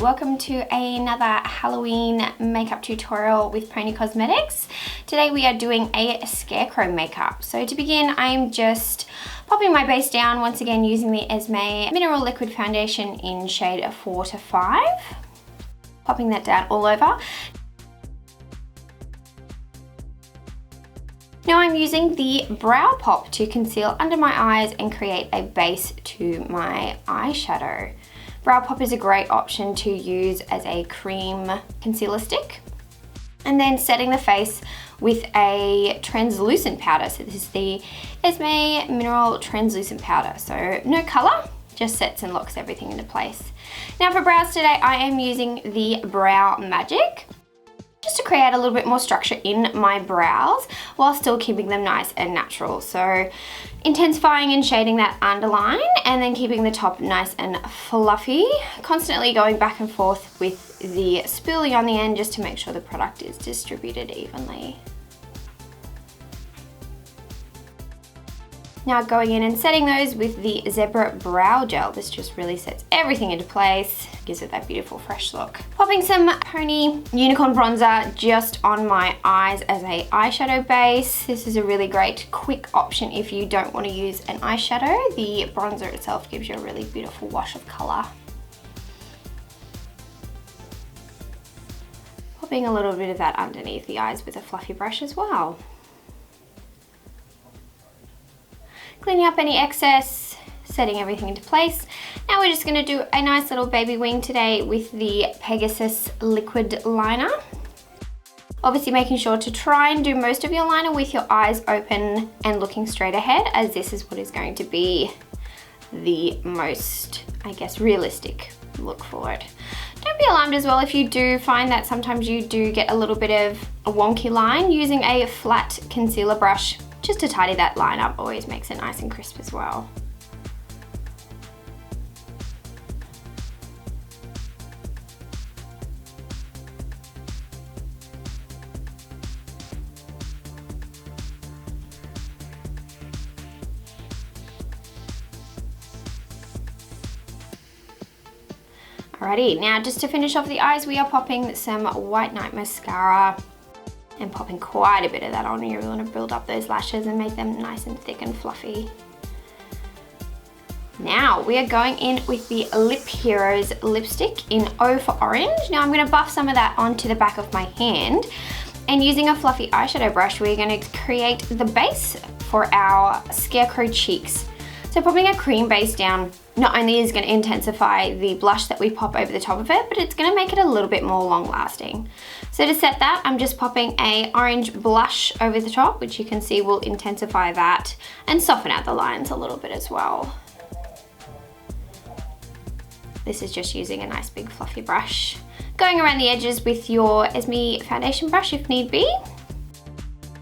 Welcome to another Halloween makeup tutorial with PONi Cosmetics. Today we are doing a Scarecrow makeup. So to begin, I'm just popping my base down once again using the Esmi Mineral Liquid Foundation in shade 4 to 5. Popping that down all over. Now I'm using the Brow Pop to conceal under my eyes and create a base to my eyeshadow. Brow Pop is a great option to use as a cream concealer stick. And then setting the face with a translucent powder. So this is the Esmi Mineral Translucent Powder. So no color, just sets and locks everything into place. Now for brows today, I am using the Brow Magic, just to create a little bit more structure in my brows while still keeping them nice and natural. So intensifying and shading that underline and then keeping the top nice and fluffy, constantly going back and forth with the spoolie on the end just to make sure the product is distributed evenly. Now going in and setting those with the Zebra Brow Gel. This just really sets everything into place, gives it that beautiful fresh look. Popping some PONi Unicorn Bronzer just on my eyes as a eyeshadow base. This is a really great quick option if you don't want to use an eyeshadow. The bronzer itself gives you a really beautiful wash of color. Popping a little bit of that underneath the eyes with a fluffy brush as well. Cleaning up any excess, setting everything into place. Now we're just going to do a nice little baby wing today with the Pegasus liquid liner. Obviously making sure to try and do most of your liner with your eyes open and looking straight ahead, as this is what is going to be the most, I guess, realistic look for it. Don't be alarmed as well if you do find that sometimes you do get a little bit of a wonky line. Using a flat concealer brush just to tidy that line up always makes it nice and crisp as well. Alrighty, now just to finish off the eyes, we are popping some White Night mascara and popping quite a bit of that on. You really want to build up those lashes and make them nice and thick and fluffy. Now we are going in with the Lip Heroes lipstick in O for Orange. Now I'm going to buff some of that onto the back of my hand, and using a fluffy eyeshadow brush, we're going to create the base for our Scarecrow Cheeks. So popping a cream base down not only is going to intensify the blush that we pop over the top of it, but it's going to make it a little bit more long lasting. So to set that, I'm just popping a orange blush over the top, which you can see will intensify that and soften out the lines a little bit as well. This is just using a nice big fluffy brush. Going around the edges with your Esmi foundation brush if need be.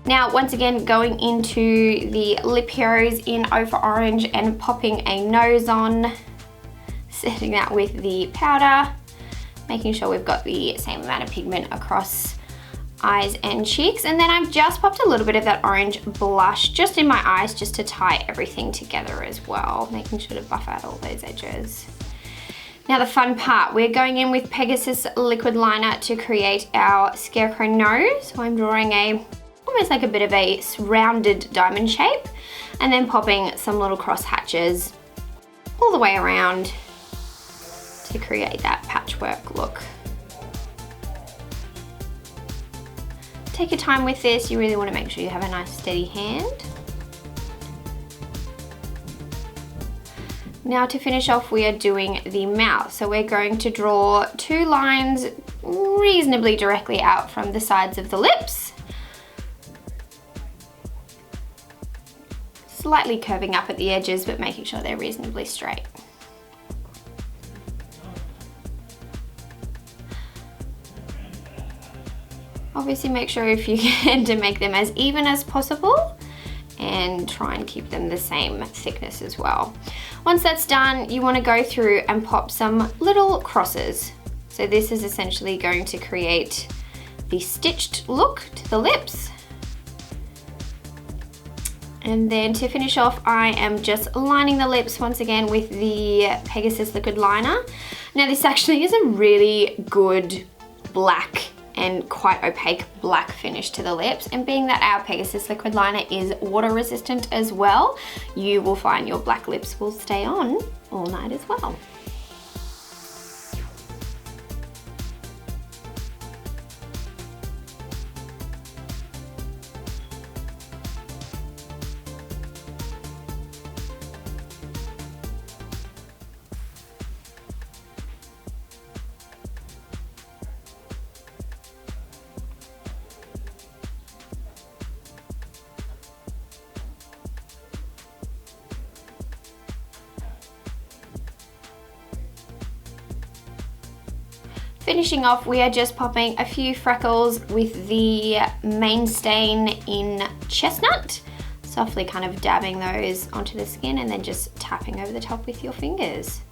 Now, once again, going into the Lip Heroes in O for Orange and popping a nose on, setting that with the powder, making sure we've got the same amount of pigment across eyes and cheeks. And then I've just popped a little bit of that orange blush just in my eyes just to tie everything together as well, making sure to buff out all those edges. Now the fun part, we're going in with Pegasus liquid liner to create our Scarecrow nose. So I'm drawing almost like a bit of a rounded diamond shape, and then popping some little cross hatches all the way around to create that patchwork look. Take your time with this. You really want to make sure you have a nice steady hand. Now to finish off, we are doing the mouth. So we're going to draw two lines reasonably directly out from the sides of the lips, slightly curving up at the edges, but making sure they're reasonably straight. Obviously make sure if you can to make them as even as possible and try and keep them the same thickness as well. Once that's done, you want to go through and pop some little crosses. So this is essentially going to create the stitched look to the lips. And then to finish off, I am just lining the lips once again with the Pegasus liquid liner. Now this actually is a really good black and quite opaque black finish to the lips, and being that our Pegasus liquid liner is water resistant as well, you will find your black lips will stay on all night as well. Finishing off, we are just popping a few freckles with the main stain in Chestnut. Softly kind of dabbing those onto the skin and then just tapping over the top with your fingers.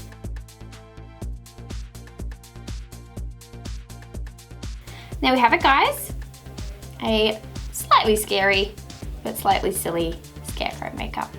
There we have it, guys. A slightly scary but slightly silly Scarecrow makeup.